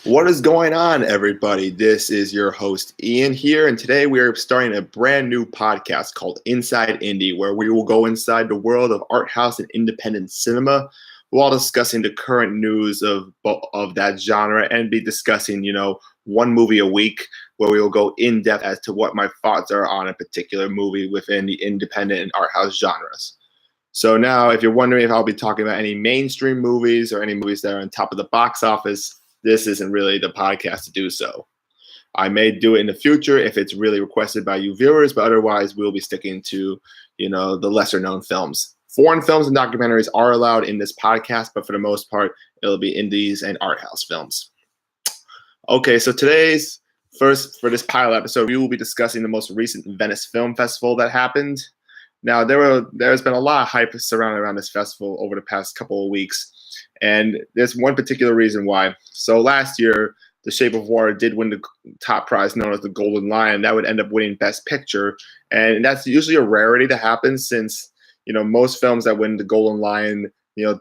What is going on, everybody? This is your host, Ian, here, and today we are starting a brand new podcast called Inside Indie, where we will go inside the world of art house and independent cinema while discussing the current news of that genre and be discussing, one movie a week, where we will go in depth as to what my thoughts are on a particular movie within the independent and art house genres. So now, if you're wondering if I'll be talking about any mainstream movies or any movies that are on top of the box office, this isn't really the podcast to do so. I may do it in the future if it's really requested by you viewers, but otherwise we'll be sticking to, the lesser known films. Foreign films and documentaries are allowed in this podcast, but for the most part, it'll be indies and art house films. Okay, so today's first, for this pilot episode, we will be discussing the most recent Venice Film Festival that happened. Now, there's been a lot of hype surrounding around this festival over the past couple of weeks. And there's one particular reason why. So last year, The Shape of Water did win the top prize known as the Golden Lion. That would end up winning Best Picture. And that's usually a rarity to happen since, most films that win the Golden Lion,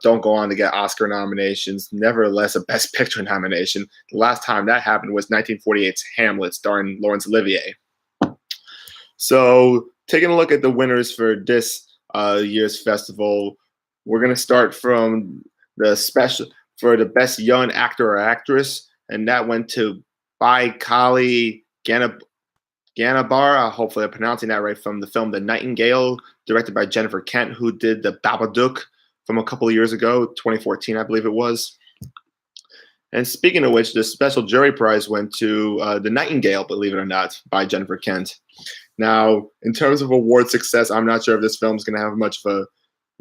don't go on to get Oscar nominations, nevertheless a Best Picture nomination. The last time that happened was 1948's Hamlet, starring Laurence Olivier. So taking a look at the winners for this year's festival, we're going to start from the special for the best young actor or actress, and that went to Baikali Ganabara. Hopefully I'm pronouncing that right, from the film The Nightingale, directed by Jennifer Kent, who did The Babadook from a couple of years ago, 2014, I believe it was. And speaking of which, the special jury prize went to The Nightingale, believe it or not, by Jennifer Kent. Now, in terms of award success, I'm not sure if this film's going to have much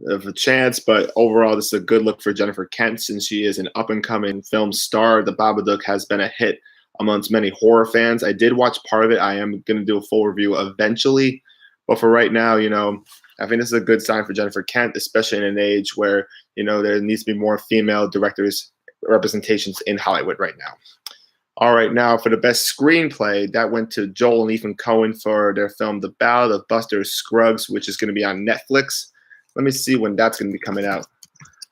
of a chance, but overall, this is a good look for Jennifer Kent since she is an up-and-coming film star. The Babadook has been a hit amongst many horror fans. I did watch part of it. I am going to do a full review eventually, but for right now, I think this is a good sign for Jennifer Kent, especially in an age where, there needs to be more female directors representations in Hollywood right now. All right, now for the best screenplay, that went to Joel and Ethan Coen for their film The Ballad of Buster Scruggs, which is going to be on Netflix. Let me see when that's going to be coming out.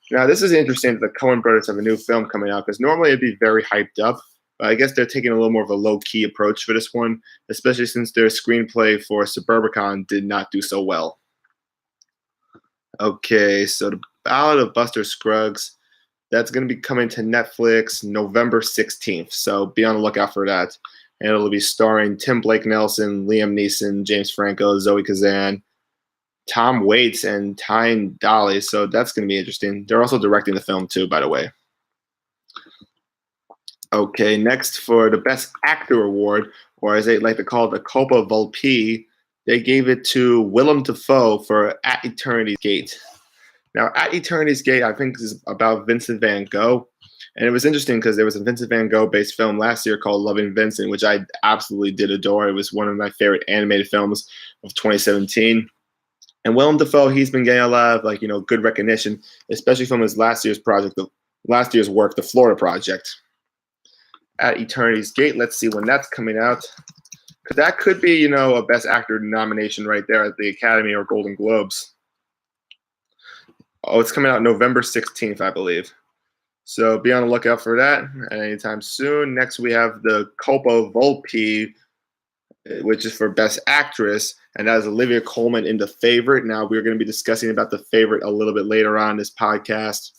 Now, this is interesting that the Coen brothers have a new film coming out because normally it'd be very hyped up, but I guess they're taking a little more of a low-key approach for this one, especially since their screenplay for Suburbicon did not do so well. Okay, so The Ballad of Buster Scruggs, that's going to be coming to Netflix November 16th, so be on the lookout for that. And it'll be starring Tim Blake Nelson, Liam Neeson, James Franco, Zoe Kazan, Tom Waits, and Tyne Daly, so that's going to be interesting. They're also directing the film too, by the way. Okay, next for the Best Actor Award, or as they like to call it, the Copa Volpi, they gave it to Willem Dafoe for At Eternity's Gate. Now, At Eternity's Gate, I think, is about Vincent van Gogh, and it was interesting because there was a Vincent van Gogh-based film last year called Loving Vincent, which I absolutely did adore. It was one of my favorite animated films of 2017. And Willem Dafoe, he's been getting a lot of good recognition, especially from his last year's work, The Florida Project. At Eternity's Gate, let's see when that's coming out. Because that could be, a Best Actor nomination right there at the Academy or Golden Globes. Oh, it's coming out November 16th, I believe. So be on the lookout for that anytime soon. Next, we have the Copa Volpi, which is for Best Actress, and that is Olivia Colman in The Favorite. Now, we're going to be discussing about The Favorite a little bit later on in this podcast.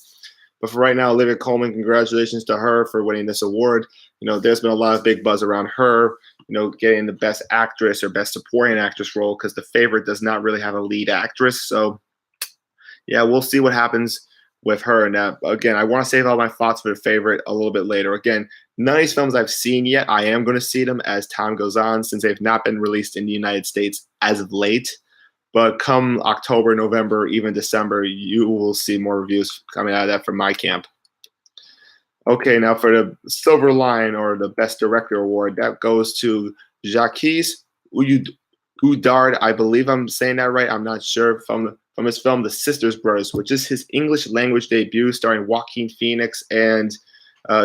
But for right now, Olivia Colman, congratulations to her for winning this award. There's been a lot of big buzz around her, getting the Best Actress or Best Supporting Actress role because The Favorite does not really have a lead actress. So, yeah, we'll see what happens with her. Now, again, I want to save all my thoughts for The Favorite a little bit later. Again, none of these films I've seen yet. I am going to see them as time goes on since they've not been released in the United States as of late. But come October, November, even December, you will see more reviews coming out of that from my camp. Okay, now for the Silver Lion or the Best Director Award, that goes to Jacques Audiard. I believe I'm saying that right. I'm not sure. From his film The Sisters Brothers, which is his English language debut starring Joaquin Phoenix and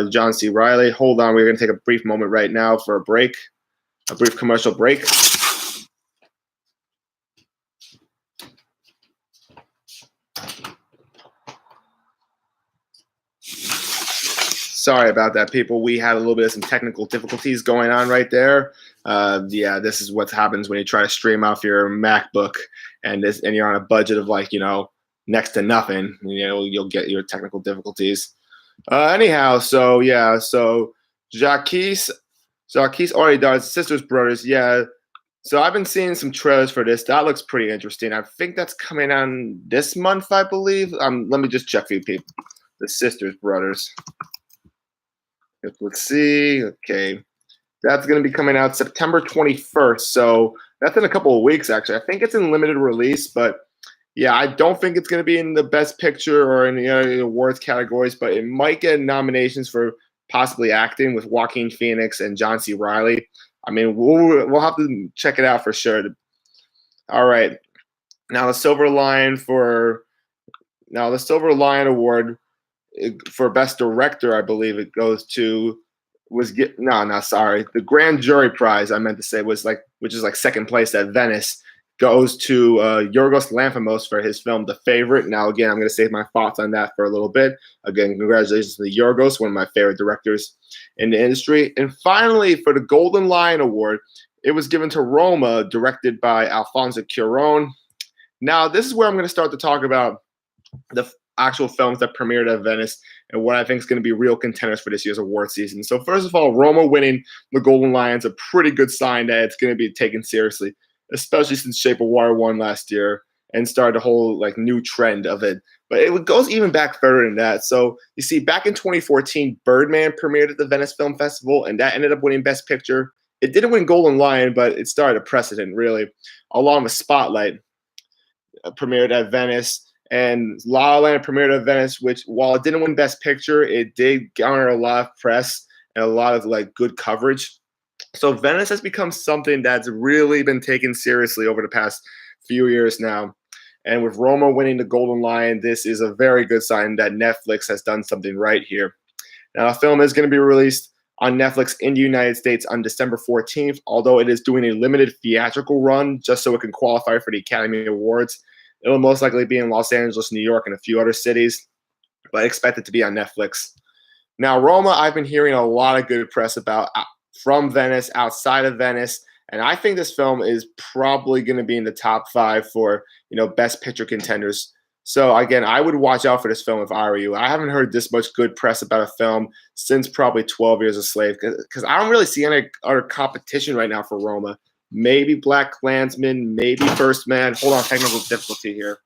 John C. Reilly. Hold on, we're going to take a brief moment right now for a break, a brief commercial break. Sorry about that, people. We had a little bit of some technical difficulties going on right there. Yeah, this is what happens when you try to stream off your MacBook and you're on a budget of like, next to nothing. You'll get your technical difficulties. Anyhow, so yeah, so Jaquez already does Sisters Brothers. Yeah, so I've been seeing some trailers for this. That looks pretty interesting. I think that's coming on this month, I believe. Let me just check for you people. The Sisters Brothers. Let's see. Okay. That's going to be coming out September 21st. So that's in a couple of weeks, actually. I think it's in limited release, but yeah, I don't think it's going to be in the Best Picture or in the awards categories, but it might get nominations for possibly acting with Joaquin Phoenix and John C. Reilly. I mean, we'll have to check it out for sure. All right. Now the Silver Lion Award for Best Director, I believe it goes to the Grand Jury Prize, I meant to say, which is like second place at Venice, goes to Yorgos Lanthimos for his film The Favorite. Now, again, I'm going to save my thoughts on that for a little bit. Again, congratulations to Yorgos, one of my favorite directors in the industry. And finally, for the Golden Lion Award, it was given to Roma, directed by Alfonso Cuarón. Now, this is where I'm going to start to talk about the actual films that premiered at Venice and what I think is going to be real contenders for this year's award season. So first of all, Roma winning the Golden Lion is a pretty good sign that it's going to be taken seriously, especially since Shape of Water won last year and started a whole new trend of it. But it goes even back further than that. So you see, back in 2014, Birdman premiered at the Venice Film Festival, and that ended up winning Best Picture. It didn't win Golden Lion, but it started a precedent, really, along with Spotlight premiered at Venice. And La La Land premiered at Venice, which, while it didn't win Best Picture, it did garner a lot of press and a lot of good coverage. So Venice has become something that's really been taken seriously over the past few years now. And with Roma winning the Golden Lion, this is a very good sign that Netflix has done something right here. Now, the film is going to be released on Netflix in the United States on December 14th, although it is doing a limited theatrical run just so it can qualify for the Academy Awards. It'll most likely be in Los Angeles, New York, and a few other cities, but I expect it to be on Netflix. Now, Roma, I've been hearing a lot of good press about from Venice, outside of Venice, and I think this film is probably going to be in the top 5 for Best Picture contenders. So again, I would watch out for this film if I were you. I haven't heard this much good press about a film since probably 12 Years a Slave, because I don't really see any other competition right now for Roma. Maybe Black Klansman, maybe First Man. Hold on, technical difficulty here.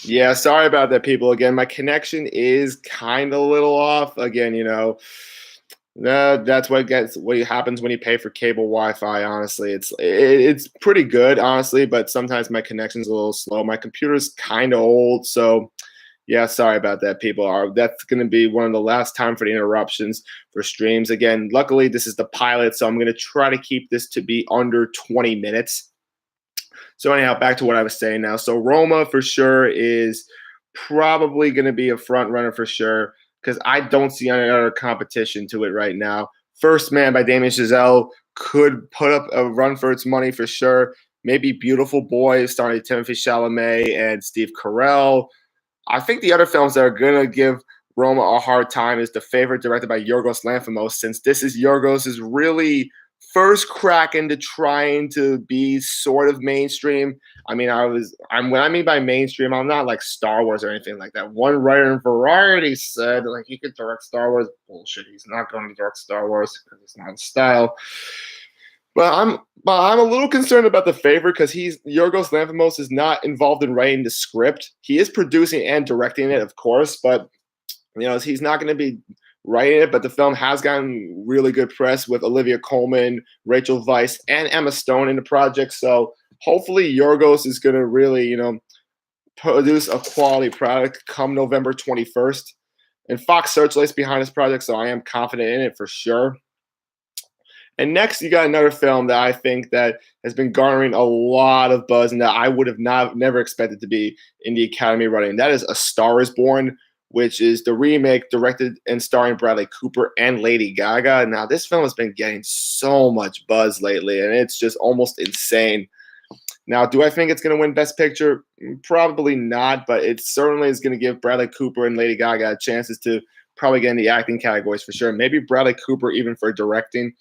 Yeah, sorry about that, people. Again, my connection is kind of a little off. Again, that's what happens when you pay for cable Wi-Fi. Honestly, it's pretty good, honestly, but sometimes my connection's a little slow. My computer's kind of old, so. Yeah, sorry about that, people. That's going to be one of the last time for the interruptions for streams. Again, luckily, this is the pilot, so I'm going to try to keep this to be under 20 minutes. So anyhow, back to what I was saying now. So Roma, for sure, is probably going to be a front runner for sure, because I don't see any other competition to it right now. First Man by Damien Chazelle could put up a run for its money for sure. Maybe Beautiful Boy, starring Timothée Chalamet and Steve Carell. I think the other films that are going to give Roma a hard time is The Favorite, directed by Yorgos Lanthimos, since this is Yorgos' really first crack into trying to be sort of mainstream. I mean, when I mean by mainstream, I'm not like Star Wars or anything like that. One writer in Variety said he could direct Star Wars. Bullshit. He's not going to direct Star Wars because it's not his style. But I'm a little concerned about The Favorite because Yorgos Lanthimos is not involved in writing the script. He is producing and directing it, of course, but he's not going to be writing it. But the film has gotten really good press with Olivia Colman, Rachel Weisz, and Emma Stone in the project. So hopefully Yorgos is going to really, produce a quality product come November 21st. And Fox Searchlight's behind this project, so I am confident in it for sure. And next, you got another film that I think that has been garnering a lot of buzz and that I would have never expected to be in the Academy running. That is A Star is Born, which is the remake directed and starring Bradley Cooper and Lady Gaga. Now, this film has been getting so much buzz lately, and it's just almost insane. Now, do I think it's going to win Best Picture? Probably not, but it certainly is going to give Bradley Cooper and Lady Gaga chances to probably get in the acting categories for sure. Maybe Bradley Cooper even for directing,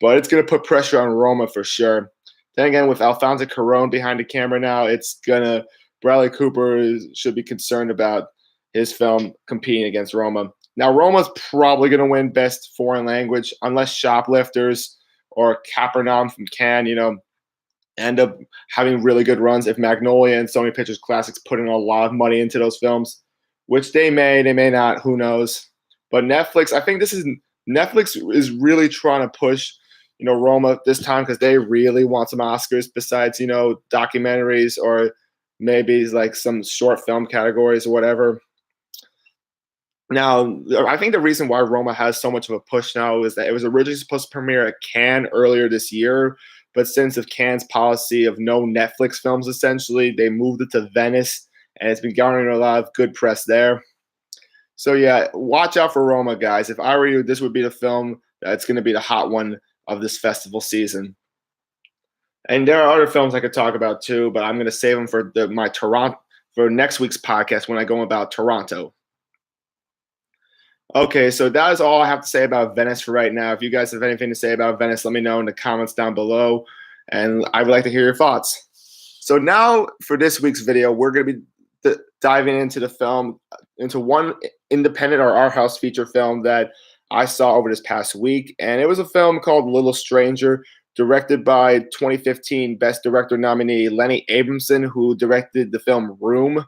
but it's going to put pressure on Roma for sure. Then again, with Alfonso Cuarón behind the camera now, it's going to Bradley Cooper should be concerned about his film competing against Roma. Now, Roma's probably going to win Best Foreign Language unless Shoplifters or Capernaum from Cannes, end up having really good runs. If Magnolia and Sony Pictures Classics put in a lot of money into those films, which they may not, who knows. But Netflix, I think Netflix is really trying to push, Roma this time because they really want some Oscars besides, documentaries or maybe like some short film categories or whatever. Now, I think the reason why Roma has so much of a push now is that it was originally supposed to premiere at Cannes earlier this year, but since of Cannes' policy of no Netflix films, essentially, they moved it to Venice, and it's been garnering a lot of good press there. So yeah, watch out for Roma, guys. If I were you, this would be the film that's going to be the hot one of this festival season. And there are other films I could talk about too, but I'm going to save them for my Toronto for next week's podcast when I go about Toronto. Okay, so that is all I have to say about Venice for right now. If you guys have anything to say about Venice, let me know in the comments down below, and I would like to hear your thoughts. So now for this week's video, we're going to be diving into the film, into one independent or art house feature film that I saw over this past week, and it was a film called Little Stranger, directed by 2015 Best Director nominee Lenny Abrahamson, who directed the film Room.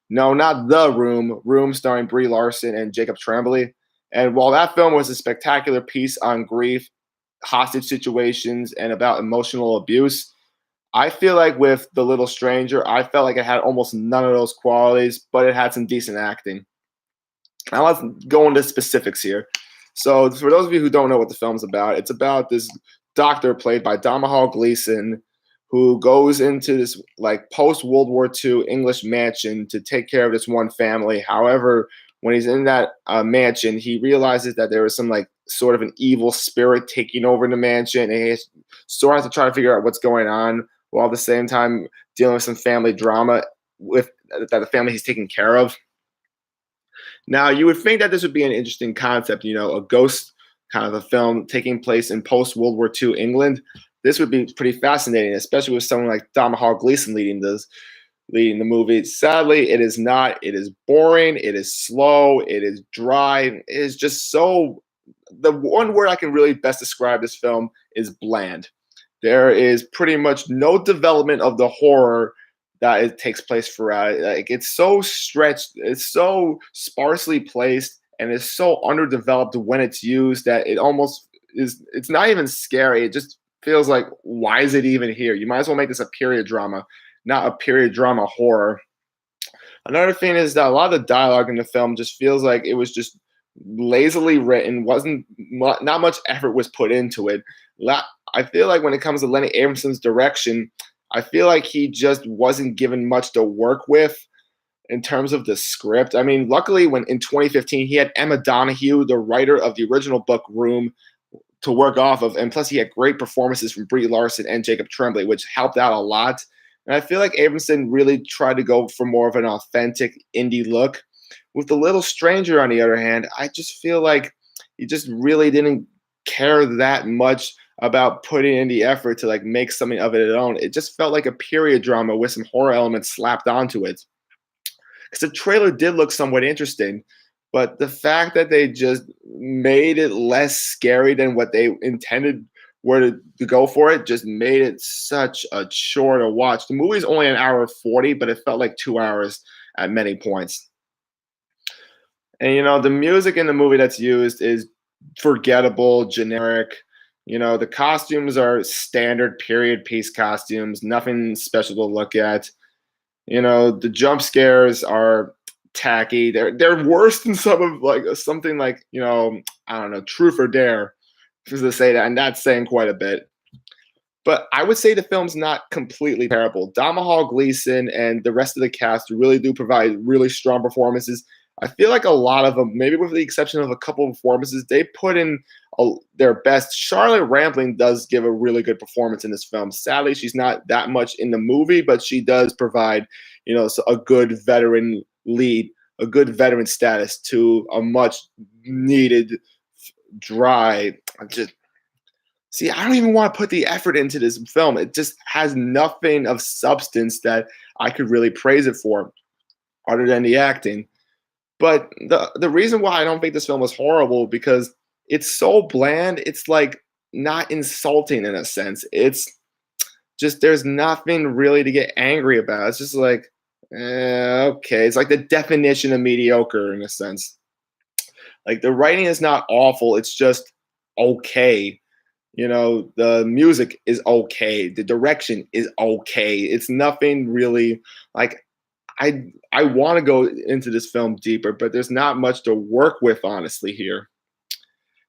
No, not The Room. Room starring Brie Larson and Jacob Tremblay. And while that film was a spectacular piece on grief, hostage situations, and about emotional abuse, I feel like with The Little Stranger, I felt like it had almost none of those qualities, but it had some decent acting. Now let's go into specifics here. So for those of you who don't know what the film's about, it's about this doctor played by Domhnall Gleeson who goes into this like post-World War II English mansion to take care of this one family. However, when he's in that mansion, he realizes that there is some like sort of an evil spirit taking over the mansion, and he sort of has to try to figure out what's going on, while at the same time dealing with some family drama with that the family he's taking care of. Now, you would think that this would be an interesting concept, a ghost kind of a film taking place in post-World War II England. This would be pretty fascinating, especially with someone like Domhnall Gleeson leading the movie. Sadly, it is not. It is boring. It is slow. It is dry. It is just so. The one word I can really best describe this film is bland. There is pretty much no development of the horror that it takes place throughout. Like it's so stretched. It's so sparsely placed, and it's so underdeveloped when it's used that it almost is. It's not even scary. It just feels like, why is it even here? You might as well make this a period drama, not a period drama horror. Another thing is that a lot of the dialogue in the film just feels like it was just lazily written. Not much effort was put into it. I feel like when it comes to Lenny Abrahamson's direction, I feel like he just wasn't given much to work with in terms of the script. I mean, luckily when in 2015 he had Emma Donoghue, the writer of the original book Room, to work off of, and plus he had great performances from Brie Larson and Jacob Tremblay, which helped out a lot. And I feel like Abrahamson really tried to go for more of an authentic indie look. With The Little Stranger, on the other hand, I just feel like he just really didn't care that much about putting in the effort to like make something of it own. It just felt like a period drama with some horror elements slapped onto it. Because the trailer did look somewhat interesting, but the fact that they just made it less scary than what they intended were to go for it just made it such a chore to watch. The movie's only an hour 40, but it felt like 2 hours at many points. And the music in the movie that's used is forgettable, generic. The costumes are standard period piece costumes, nothing special to look at. The jump scares are tacky. They're worse than some of like something like I don't know, Truth or Dare, just to say that, and that's saying quite a bit. But I would say the film's not completely terrible. Domhnall Gleeson and the rest of the cast really do provide really strong performances. I feel like a lot of them, maybe with the exception of a couple of performances, they put in their best. Charlotte Rampling does give a really good performance in this film. Sadly, she's not that much in the movie, but she does provide, a good veteran lead, a good veteran status to a much needed dry. Just see, I don't even want to put the effort into this film. It just has nothing of substance that I could really praise it for, other than the acting. But the reason why I don't think this film is horrible because it's so bland. It's like not insulting in a sense. It's just there's nothing really to get angry about. It's just like, okay. It's like the definition of mediocre in a sense. Like the writing is not awful. It's just okay. The music is okay. The direction is okay. It's nothing really like I want to go into this film deeper, but there's not much to work with honestly here.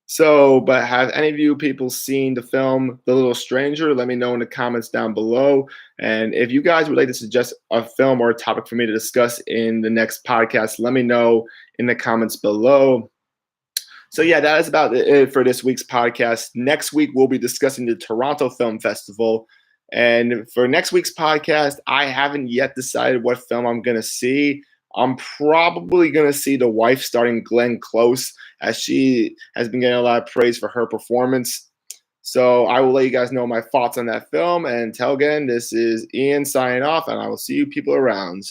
So, but have any of you people seen the film The Little Stranger? Let me know in the comments down below. And if you guys would like to suggest a film or a topic for me to discuss in the next podcast, let me know in the comments below. So yeah, that is about it for this week's podcast. Next week, we'll be discussing the Toronto Film Festival. And for next week's podcast, I haven't yet decided what film I'm going to see. I'm probably going to see The Wife starring Glenn Close, as she has been getting a lot of praise for her performance. So I will let you guys know my thoughts on that film. And until again, this is Ian signing off, and I will see you people around.